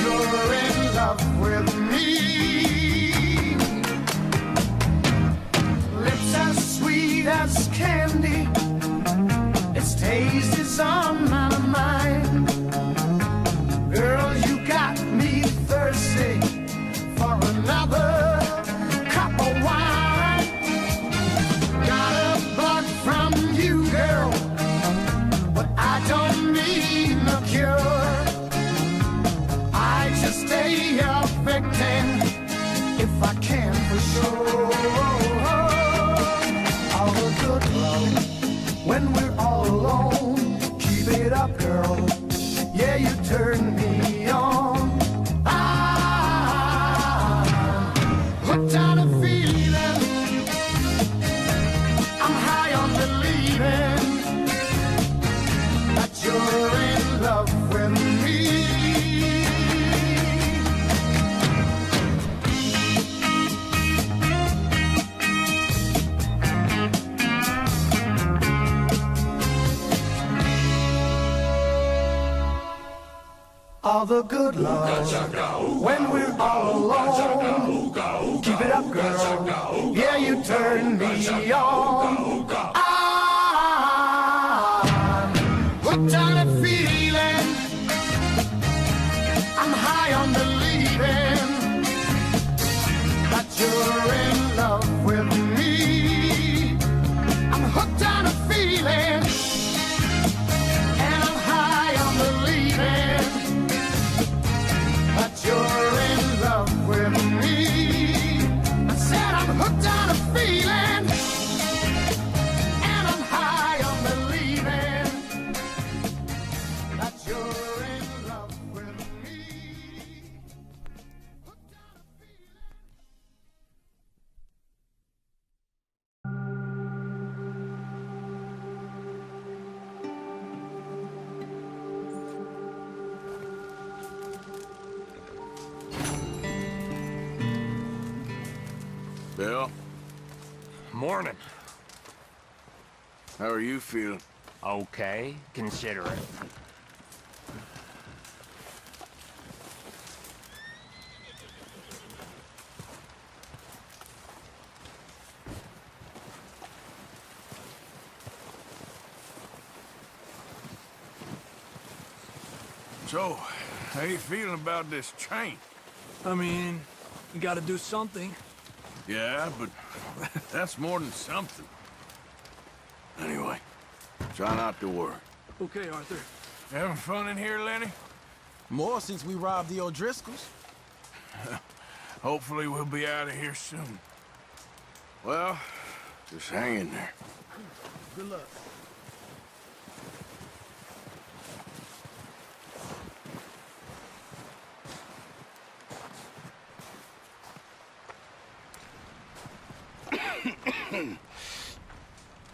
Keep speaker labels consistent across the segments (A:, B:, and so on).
A: you're in love with me. Lips as sweet as candy, its taste is on my mind. Girl, you got me thirsty for another cup of wine. Got a bug from you, girl, but I don't need no cure. I just stay a victim if I can for sure. All the good love when we're all alone. Keep it up, girl. Yeah, you turn me on. Hooked on a feeling. I'm high on believing that you're in love with me. All the good love when we're all alone. Keep it up, girl. Yeah, you turn me on. I'm hooked on a feeling. I'm high on believing that you're in love with me. I'm hooked on a feeling, and I'm high on believing that you're in love with me. I said I'm hooked on a feeling, and I'm high on believing that you're in love with me. Hooked on a feeling.
B: Bill,
C: Morning.
B: how are you feeling?
C: Okay, consider it.
B: So, how you feeling about this train?
D: I mean, you gotta do something.
B: Yeah, but that's more than something. Anyway, try not to worry.
D: Okay, Arthur.
B: Having fun in here, Lenny?
E: More since we robbed the O'Driscolls.
B: Hopefully we'll be out of here soon. Well, just hang in there.
E: Good luck.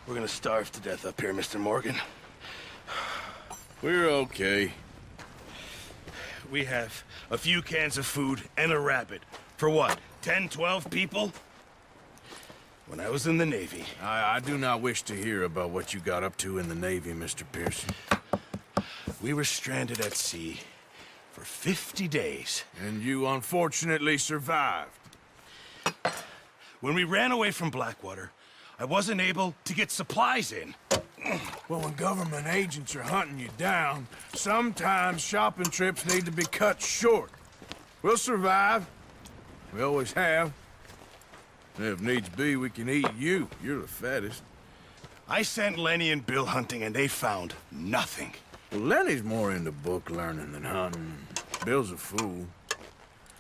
F: We're gonna starve to death up here, Mr. Morgan.
B: We're okay.
F: We have a few cans of food and a rabbit. For what, 10, 12 people? When I was in the Navy...
B: I do not wish to hear about what you got up to in the Navy, Mr. Pearson.
F: We were stranded at sea for 50 days.
B: And you unfortunately survived.
F: When we ran away from Blackwater, I wasn't able to get supplies in.
B: Well, when government agents are hunting you down, sometimes shopping trips need to be cut short. We'll survive. We always have. And if needs be, we can eat you. You're the fattest.
F: I sent Lenny and Bill hunting, and they found nothing.
B: Well, Lenny's more into book learning than hunting. Bill's a fool.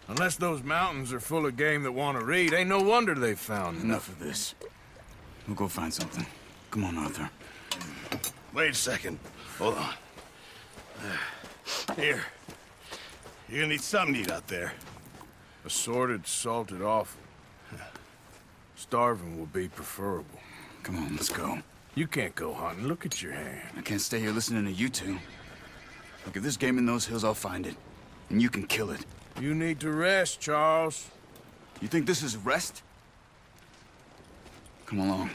B: Unless those mountains are full of game that want to read, ain't no wonder they found
G: Enough of this. We'll go find something. Come on, Arthur.
F: Wait a second. Hold on. Here. You're gonna need something to eat out there.
B: Assorted, salted offal. Starving would be preferable.
G: Come on, let's go.
B: You can't go hunting. Look at your hand.
G: I can't stay here listening to you two. Look, if there's game in those hills, I'll find it. And you can kill it.
B: You need to rest, Charles.
G: You think this is rest? Come along.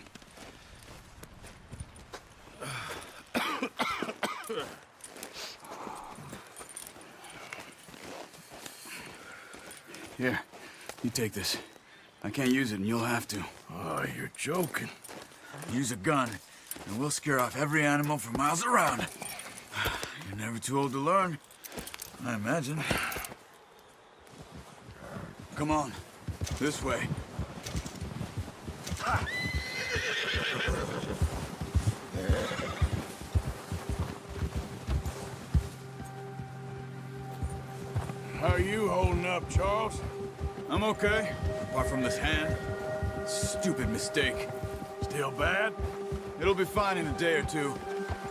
G: Here, you take this. I can't use it, and you'll have to.
B: Oh, you're joking.
G: Use a gun, and we'll scare off every animal for miles around. You're never too old to learn, I imagine. Come on, this way.
B: How are you holding up, Charles?
G: I'm okay, apart from this hand. Stupid mistake.
B: Still bad?
G: It'll be fine in a day or two.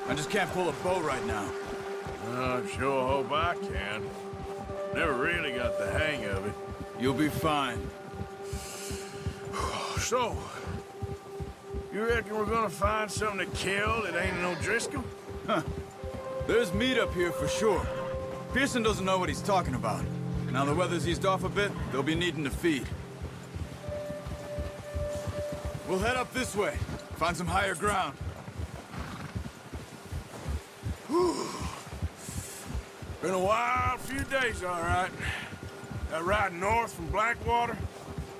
G: I just can't pull a bow right now.
B: I sure hope I can. Never really got the hang of it.
G: You'll be fine.
B: So, you reckon we're gonna find something to kill that ain't no Driscoll?
G: There's meat up here for sure. Pearson doesn't know what he's talking about. Now the weather's eased off a bit, they'll be needing to feed. We'll head up this way, find some higher ground.
B: Been a wild few days, all right. That ride north from Blackwater,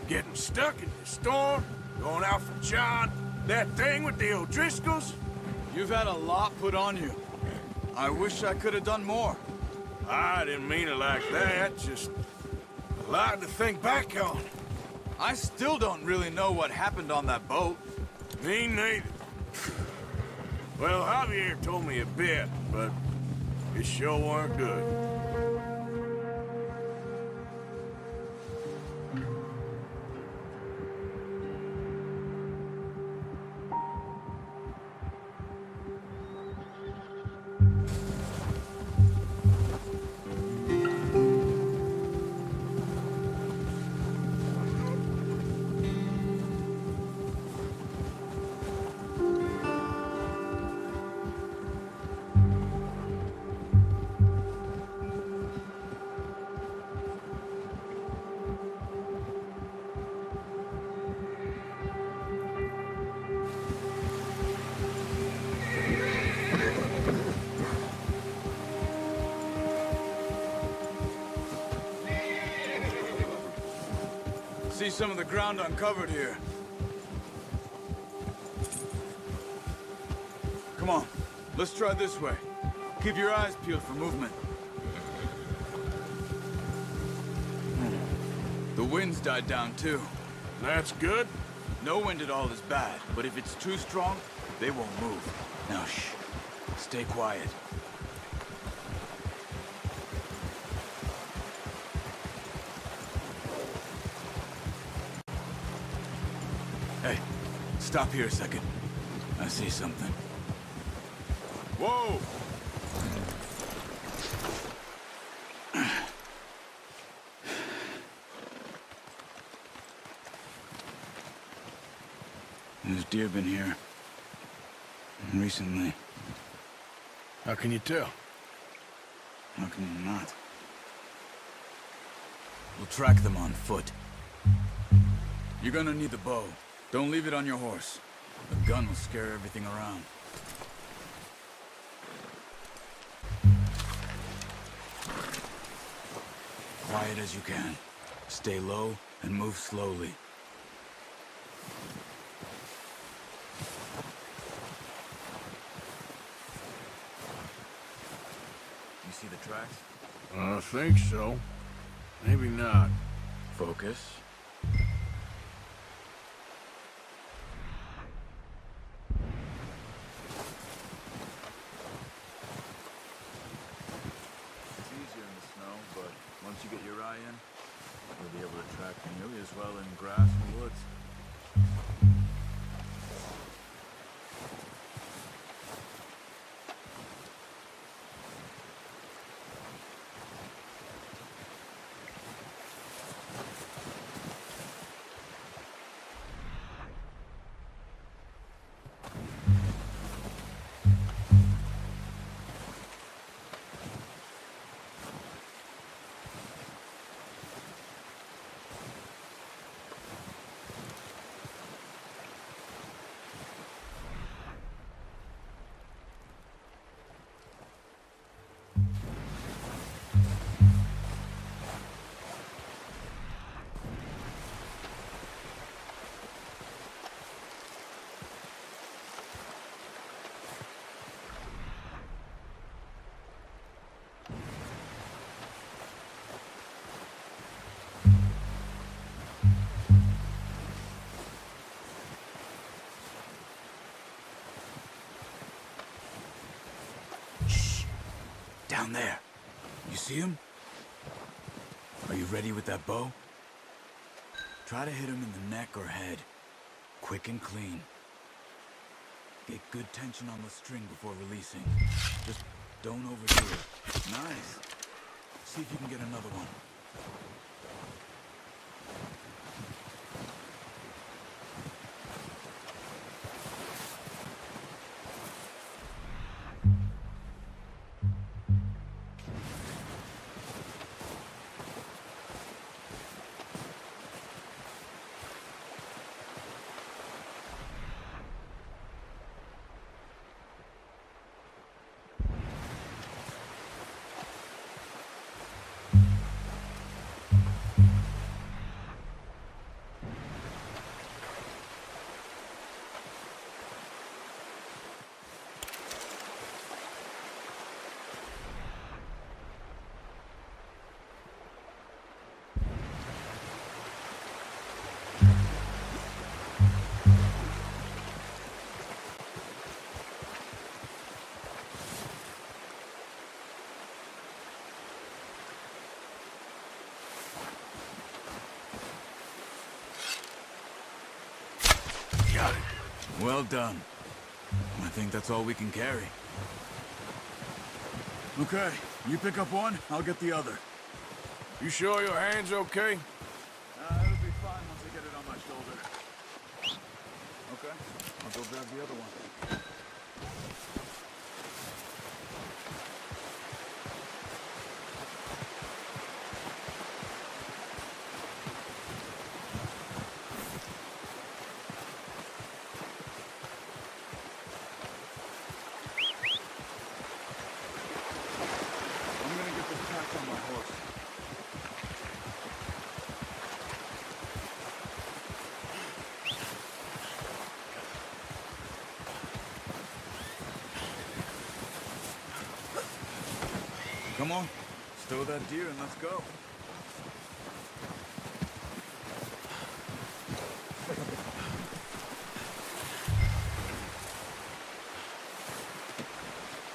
B: getting stuck in the storm, going out for John, that thing with the O'Driscolls.
G: You've had a lot put on you. I wish I could have done more.
B: I didn't mean it like that, just a lot to think back on.
G: I still don't really know what happened on that boat.
B: Me neither. Well, Javier told me a bit, but it sure weren't good.
G: See some of the ground uncovered here. Come on, let's try this way. Keep your eyes peeled for movement. The wind's died down too.
B: That's good.
G: No wind at all is bad, but if it's too strong, they won't move. Now shh, stay quiet. Hey, stop here a second. I see something.
B: Whoa!
G: There's deer been here. Recently.
B: How can you tell?
G: How can you not? We'll track them on foot. You're gonna need the bow. Don't leave it on your horse. The gun will scare everything around. Quiet as you can. Stay low and move slowly. You see the tracks?
B: I think so. Maybe not.
G: Focus. It's easier in the snow, but once you get your eye in, you'll be able to track nearly as well in grass and woods. see him? Are you ready with that bow? Try to hit him in the neck or head. Quick and clean. Get good tension on the string before releasing. Just don't overdo it. Nice. See if you can get another one.
B: Got it.
G: Well done. I think that's all we can carry. Okay, you pick up one, I'll get the other.
B: You sure your hand's okay?
G: It'll be fine once I get it on my shoulder. Okay, I'll go grab the other one. I'm gonna get this pack on my horse. Come on, stow that deer and let's go.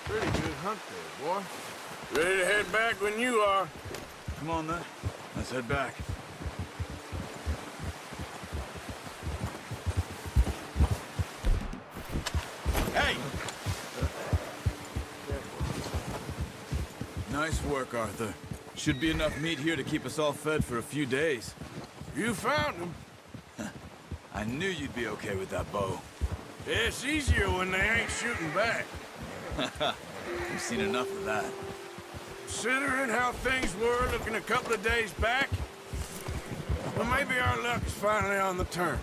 B: Pretty good hunt there, boy. Ready to head back when you are.
G: Come on then, let's head back.
F: Hey!
G: Nice work, Arthur. Should be enough meat here to keep us all fed for a few days.
B: You found him.
G: I knew you'd be okay with that bow.
B: It's easier when they ain't shooting back.
G: We've seen enough of that.
B: Considering how things were looking a couple of days back, well, maybe our luck is finally on the turn.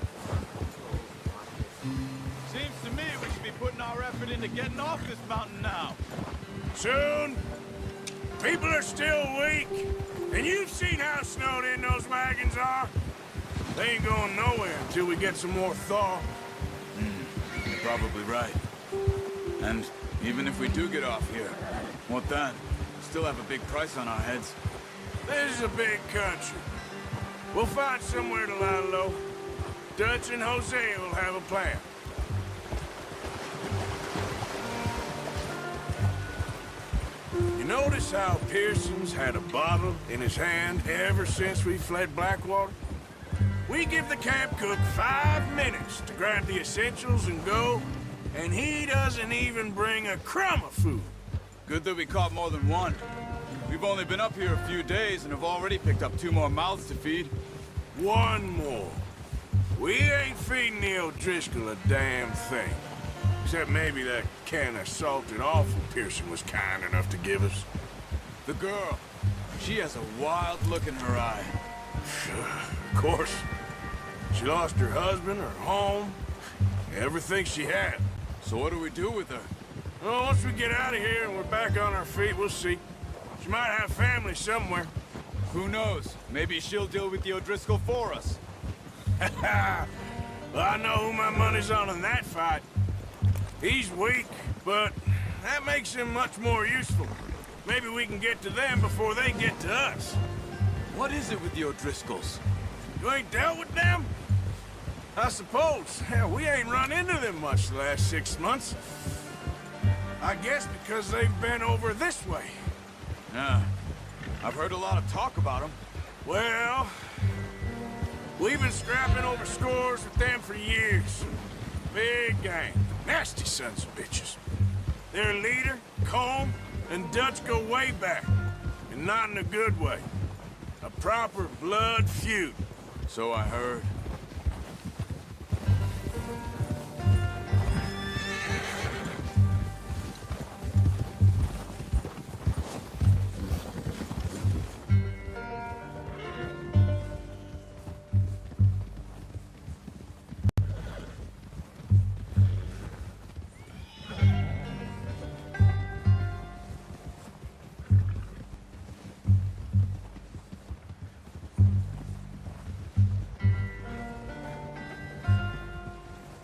E: Seems to me we should be putting our effort into getting off this mountain now.
B: Soon. People are still weak, and you've seen how snowed in those wagons are. They ain't going nowhere until we get some more thaw.
G: You're probably right. And even if we do get off here, what then? Still have a big price on our heads.
B: This is a big country. We'll find somewhere to lie low. Dutch and Hosea will have a plan. You notice how Pearson's had a bottle in his hand ever since we fled Blackwater? We give the camp cook 5 minutes to grab the essentials and go, and he doesn't even bring a crumb of food.
G: Good that we caught more than one. We've only been up here a few days and have already picked up 2 more mouths to feed.
B: One more. We ain't feeding the O'Driscoll a damn thing. Except maybe that can of salted offal Pearson was kind enough to give us.
G: The girl, she has a wild look in her eye.
B: Of course. She lost her husband, her home, everything she had.
G: So what do we do with her?
B: Well, once we get out of here and we're back on our feet, we'll see. She might have family somewhere.
G: Who knows? Maybe she'll deal with the O'Driscoll for us.
B: Well, I know who my money's on in that fight. He's weak, but that makes him much more useful. Maybe we can get to them before they get to us.
G: What is it with the O'Driscolls?
B: You ain't dealt with them? I suppose. Hell, we ain't run into them much the last 6 months. I guess because they've been over this way.
G: Yeah. I've heard a lot of talk about them.
B: Well, we've been scrapping over scores with them for years. Big gang. Nasty sons of bitches. Their leader, Colm, and Dutch go way back. And not in a good way. A proper blood feud.
G: So I heard.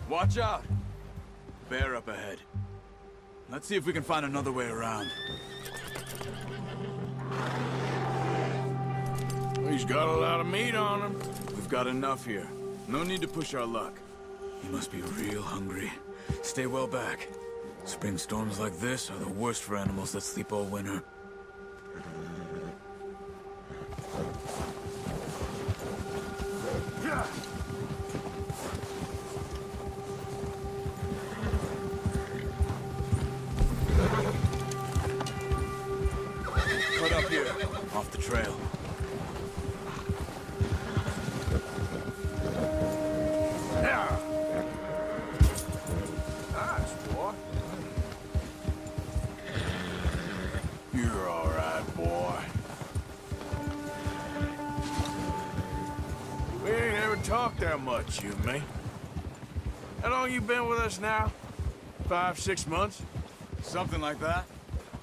G: Watch out! Bear up ahead. Let's see if we can find another way around.
B: He's got a lot of meat on him.
G: We've got enough here. No need to push our luck. You must be real hungry. Stay well back. Spring storms like this are the worst for animals that sleep all winter.
B: Yeah.
G: Cut up here, off the trail.
B: Yeah. Nice, boy. You're all right, boy. We ain't ever talked that much, you and me. How long you been with us now? 5, 6 months?
G: Something like that?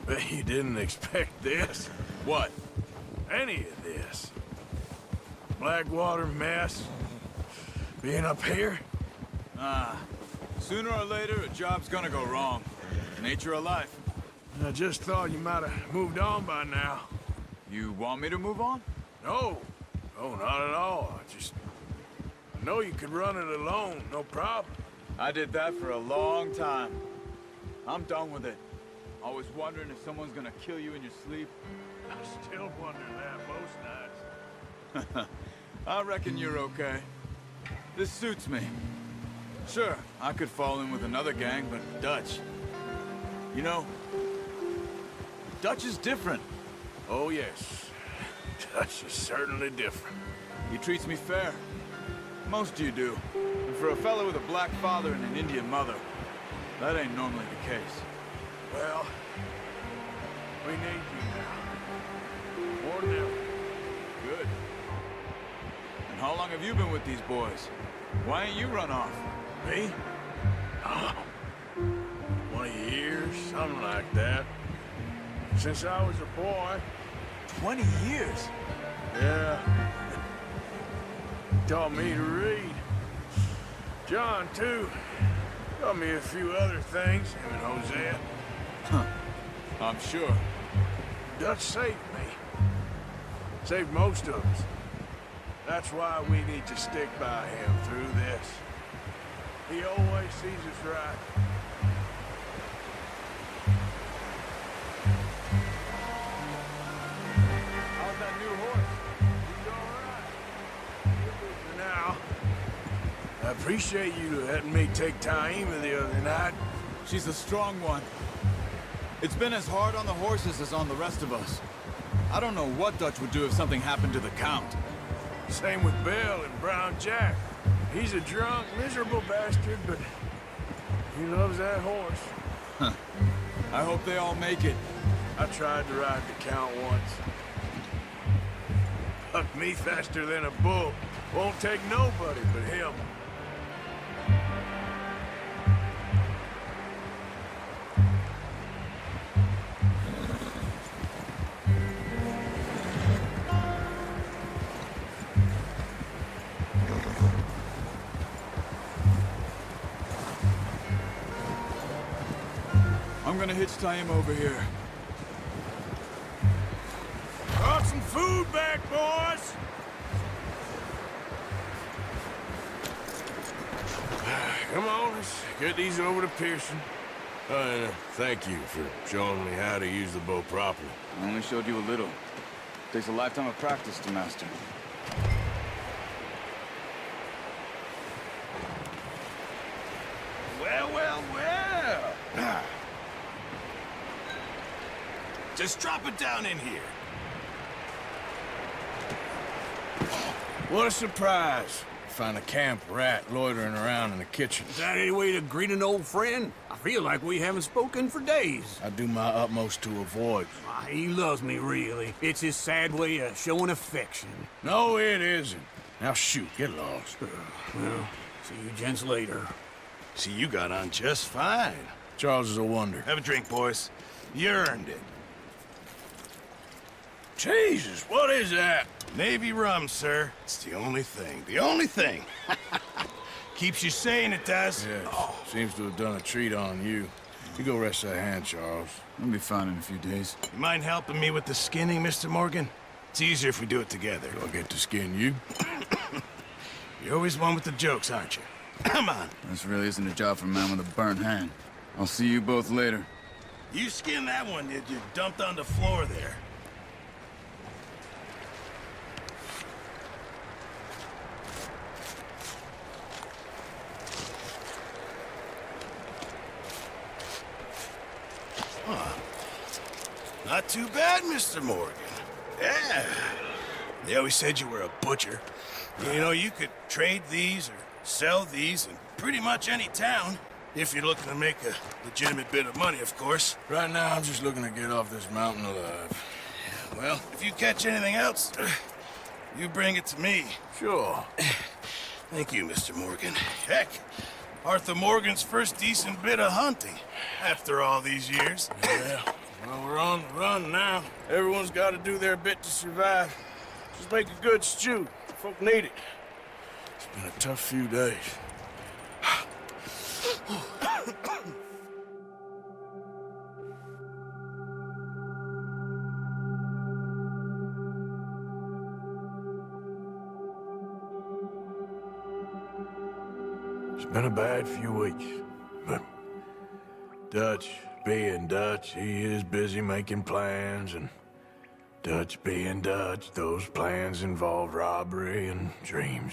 B: Bet you didn't expect this.
G: What?
B: Any of this. Blackwater mess. Being up here?
G: Sooner or later, a job's gonna go wrong. Nature of life.
B: I just thought you might have moved on by now.
G: You want me to move on?
B: No. No, not at all. I know you could run it alone, no problem.
G: I did that for a long time. I'm done with it. Always wondering if someone's gonna kill you in your sleep.
B: I still wonder that most nights.
G: I reckon you're okay. This suits me. Sure, I could fall in with another gang, but Dutch... You know, Dutch is different.
B: Oh, yes. Dutch is certainly different.
G: He treats me fair. Most of you do. And for a fellow with a black father and an Indian mother, that ain't normally the case.
B: Well, we need you now. More than ever.
G: Good. And how long have you been with these boys? Why ain't you run off?
B: Me? Oh, 20 years, something like that. Since I was a boy.
G: 20 years?
B: Yeah. Taught me to read. John, too. Taught me a few other things, him and Hosea.
G: Huh. I'm sure.
B: Dutch saved me. Saved most of us. That's why we need to stick by him through this. He always sees us right. How's that new horse? He's all right. For now. I appreciate you letting me take Taima the other night.
G: She's a strong one. It's been as hard on the horses as on the rest of us. I don't know what Dutch would do if something happened to the Count.
B: Same with Bill and Brown Jack. He's a drunk, miserable bastard, but he loves that horse.
G: Huh. I hope they all make it.
B: I tried to ride the Count once. Bucked me faster than a bull. Won't take nobody but him.
G: I'm gonna hitch Taima over here.
B: Brought some food back, boys! Come on, let's get these over to Pearson. And thank you for showing me how to use the bow properly.
G: I only showed you a little. Takes a lifetime of practice to master.
F: Well. Just drop it down in here.
B: What a surprise. Find a camp rat loitering around in the kitchen.
H: Is that any way to greet an old friend? I feel like we haven't spoken for days.
B: I do my utmost to avoid.
H: He loves me, really. It's his sad way of showing affection.
B: No, it isn't. Now shoot, get lost.
H: Well, see you gents later.
F: See, you got on just fine.
B: Charles is a wonder.
F: Have a drink, boys. You earned it.
B: Jesus, what is that?
F: Navy rum, sir. It's the only thing. The only thing. Keeps you sane, it does.
B: Yes, seems to have done a treat on you. You go rest that hand, Charles.
G: I'll be fine in a few days.
F: You mind helping me with the skinning, Mr. Morgan? It's easier if we do it together.
B: Do I get to skin you?
F: You're always one with the jokes, aren't you? Come on.
G: This really isn't a job for a man with a burnt hand. I'll see you both later.
F: You skinned that one, did you? Dumped on the floor there. Not too bad, Mr. Morgan. Yeah. They always said you were a butcher. You know, you could trade these or sell these in pretty much any town. If you're looking to make a legitimate bit of money, of course.
B: Right now, I'm just looking to get off this mountain alive.
F: Well, if you catch anything else, you bring it to me.
B: Sure.
F: Thank you, Mr. Morgan. Heck, Arthur Morgan's first decent bit of hunting after all these years.
B: Yeah. Well, we're on the run now. Everyone's got to do their bit to survive. Just make a good stew. Folk need it. It's been a tough few days. It's been a bad few weeks, but Dutch being Dutch, he is busy making plans, and Dutch being Dutch, those plans involve robbery and dreams.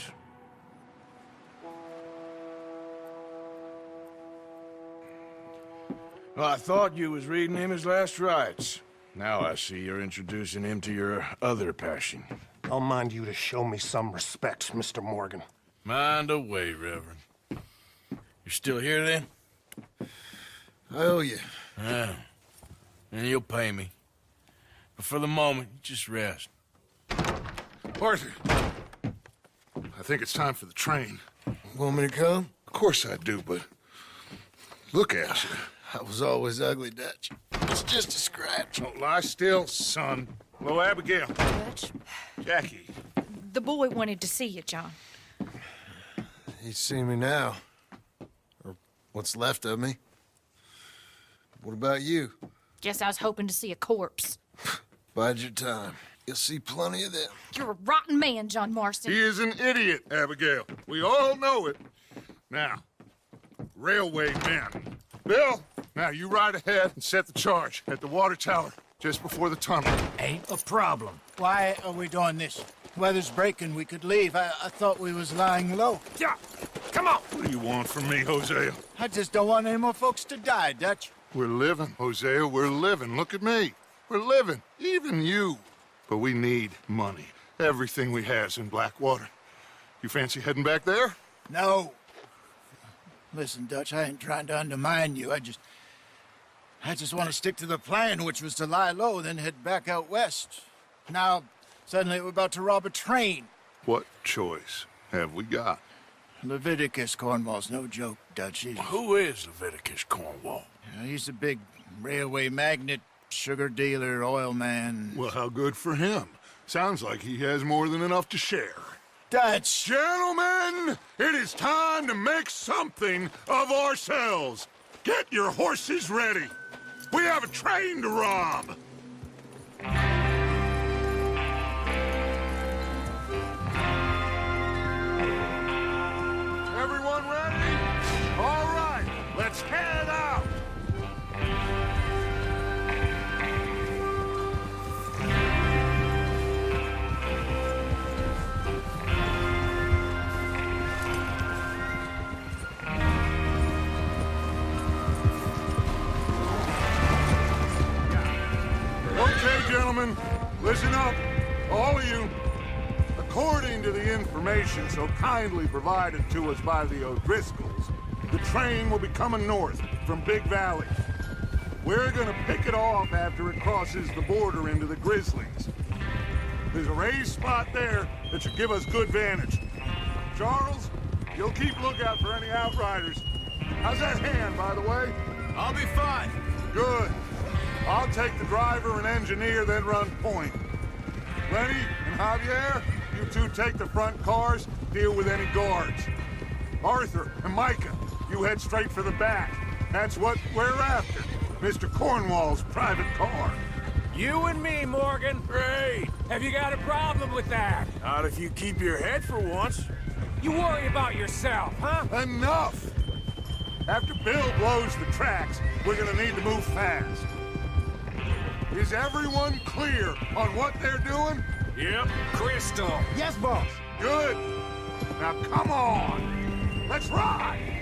B: Well, I thought you was reading him his last rites. Now I see you're introducing him to your other passion.
I: I'll mind you to show me some respect, Mr. Morgan.
B: Mind away, Reverend. You're still here, then?
I: I owe you.
B: Yeah. And you'll pay me. But for the moment, just rest.
J: Arthur, I think it's time for the train.
I: Want me to come?
J: Of course I do, but look at you.
I: I was always ugly, Dutch. It's just a scratch.
J: Don't lie still, son. Hello, Abigail.
K: Dutch,
J: Jackie.
K: the boy wanted to see you, John.
I: He's seen me now. Or what's left of me. What about you?
K: Guess I was hoping to see a corpse.
I: Bide your time. You'll see plenty of them.
K: You're a rotten man, John Marston.
J: He is an idiot, Abigail. We all know it. Now, railway men. Bill, now you ride ahead and set the charge at the water tower just before the tunnel.
L: Ain't a problem. Why are we doing this? Weather's breaking. We could leave. I thought we was lying low.
J: Yeah, come on. What do you want from me, Hosea?
L: I just don't want any more folks to die, Dutch.
J: We're living, Hosea. We're living. Look at me. We're living. Even you. But we need money. Everything we has in Blackwater. You fancy heading back there?
L: No. Listen, Dutch, I ain't trying to undermine you. I just want to stick to the plan, which was to lie low, then head back out west. Now, suddenly we're about to rob a train.
J: What choice have we got?
L: Leviticus Cornwall's no joke, Dutch.
B: Who is Leviticus Cornwall?
L: He's a big railway magnate, sugar dealer, oil man.
J: Well, how good for him. Sounds like he has more than enough to share.
L: Dutch!
J: Gentlemen, it is time to make something of ourselves. Get your horses ready. We have a train to rob. Everyone ready? All right, let's head out. Gentlemen, listen up, all of you. According to the information so kindly provided to us by the O'Driscolls, the train will be coming north from Big Valley. We're gonna pick it off after it crosses the border into the Grizzlies. There's a raised spot there that should give us good vantage. Charles, you'll keep lookout for any outriders. How's that hand, by the way?
E: I'll be fine.
J: Good. I'll take the driver and engineer, then run point. Lenny and Javier, you two take the front cars, deal with any guards. Arthur and Micah, you head straight for the back. That's what we're after. Mr. Cornwall's private car.
H: You and me, Morgan.
B: Great.
H: Have you got a problem with that?
B: Not if you keep your head for once.
H: You worry about yourself, huh?
J: Enough! After Bill blows the tracks, we're gonna need to move fast. Is everyone clear on what they're doing?
H: Yep. Crystal.
L: Yes, boss.
J: Good. Now come on. Let's ride!